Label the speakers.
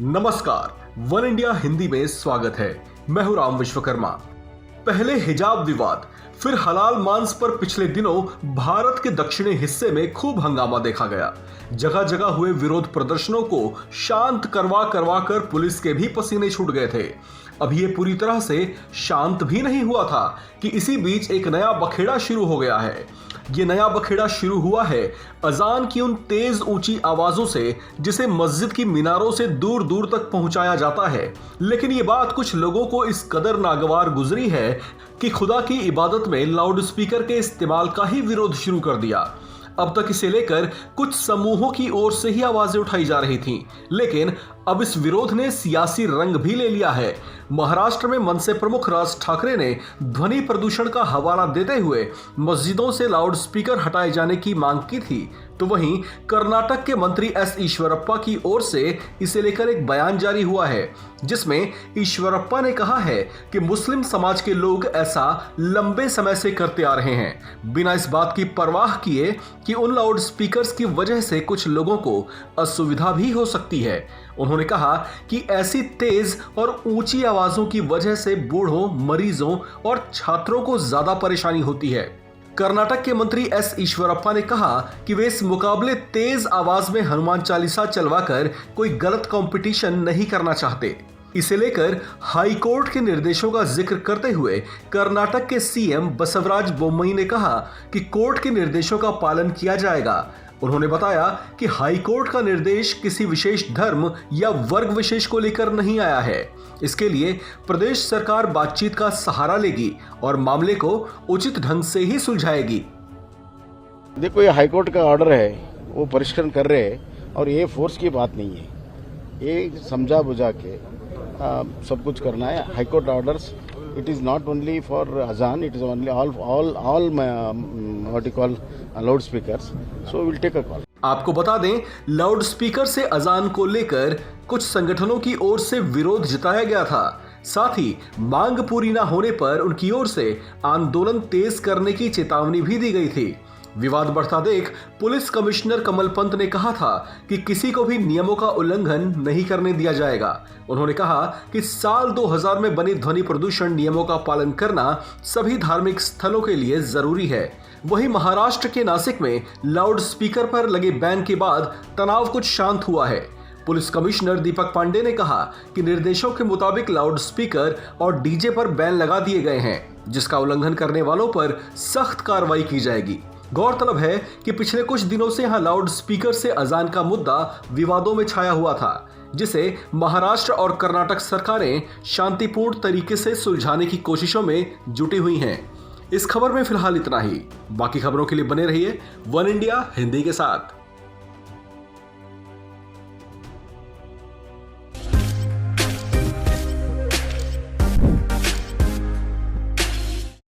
Speaker 1: नमस्कार, one India Hindi में स्वागत है। मैं हूं राम विश्वकर्मा। पहले हिजाब विवाद, फिर हलाल मांस पर पिछले दिनों भारत के दक्षिणी हिस्से में खूब हंगामा देखा गया। जगह जगह हुए विरोध प्रदर्शनों को शांत करवा करवा कर पुलिस के भी पसीने छूट गए थे। अब ये पूरी तरह से शांत भी नहीं हुआ था कि इसी बीच एक नया बखेड़ा शुरू हो गया है। ये नया बखेड़ा शुरू हुआ है अजान की उन तेज ऊंची आवाजों से जिसे मस्जिद की मीनारों से दूर दूर तक पहुंचाया जाता है। लेकिन ये बात कुछ लोगों को इस कदर नागवार गुजरी है कि खुदा की इबादत में लाउड स्पीकर के इस्तेमाल का ही विरोध शुरू कर दिया। अब तक इसे लेकर कुछ समूहों की ओर से ही आवाजें उठाई जा रही थीं, लेकिन अब इस विरोध ने सियासी रंग भी ले लिया है। महाराष्ट्र में मनसे प्रमुख राज ठाकरे ने ध्वनि प्रदूषण का हवाला देते हुए मस्जिदों से लाउड स्पीकर हटाए जाने की मांग की थी, तो वहीं कर्नाटक के मंत्री एस ईश्वरप्पा की ओर से इसे लेकर एक बयान जारी हुआ है, जिसमें ईश्वरप्पा ने कहा है कि मुस्लिम समाज के लोग ऐसा लंबे समय से करते आ रहे हैं, बिना इस बात की परवाह किए कि उन लाउड स्पीकर्स की वजह से कुछ लोगों को असुविधा भी हो सकती है। उन्होंने कहा कि ऐसी तेज और ऊंची आवाजों की वजह से बूढ़ों, मरीजों और छात्रों को ज्यादा परेशानी होती है। कर्नाटक के मंत्री एस ईश्वरप्पा ने कहा कि वे इस मुकाबले तेज आवाज में हनुमान चालीसा चलवाकर कोई गलत कंपटीशन नहीं करना चाहते। इसे लेकर हाई कोर्ट के निर्देशों का जिक्र करते हुए कर्नाटक के सीएम बसवराज बोम्मई ने कहा कि कोर्ट के निर्देशों का पालन किया जाएगा। उन्होंने बताया कि हाई कोर्ट का निर्देश किसी विशेष धर्म या वर्ग विशेष को लेकर नहीं आया है। इसके लिए प्रदेश सरकार बातचीत का सहारा लेगी और मामले को उचित ढंग से ही सुलझाएगी।
Speaker 2: देखो, ये हाई कोर्ट का ऑर्डर है, वो परिष्करण कर रहे हैं और ये फोर्स की बात नहीं है। ये समझा बुझा के सब कुछ करना है। High court orders, it is not only for azan, it is only all what you call loudspeakers, so we will take a call.
Speaker 1: आपको बता दें, लाउड स्पीकर से अजान को लेकर कुछ संगठनों की ओर से विरोध जताया गया था। साथ ही मांग पूरी न होने पर उनकी ओर से आंदोलन तेज करने की चेतावनी भी दी गई थी। विवाद बढ़ता देख पुलिस कमिश्नर कमल पंत ने कहा था कि किसी को भी नियमों का उल्लंघन नहीं करने दिया जाएगा। उन्होंने कहा कि साल 2000 में बने ध्वनि प्रदूषण नियमों का पालन करना सभी धार्मिक स्थलों के लिए जरूरी है। वहीं महाराष्ट्र के नासिक में लाउड स्पीकर पर लगे बैन के बाद तनाव कुछ शांत हुआ है। पुलिस कमिश्नर दीपक पांडे ने कहा कि निर्देशों के मुताबिक लाउड स्पीकर और डीजे पर बैन लगा दिए गए हैं, जिसका उल्लंघन करने वालों पर सख्त कार्रवाई की जाएगी। गौरतलब है कि पिछले कुछ दिनों से यहां लाउड स्पीकर से अजान का मुद्दा विवादों में छाया हुआ था, जिसे महाराष्ट्र और कर्नाटक सरकारें शांतिपूर्ण तरीके से सुलझाने की कोशिशों में जुटी हुई हैं। इस खबर में फिलहाल इतना ही। बाकी खबरों के लिए बने रहिए वन इंडिया हिंदी के साथ।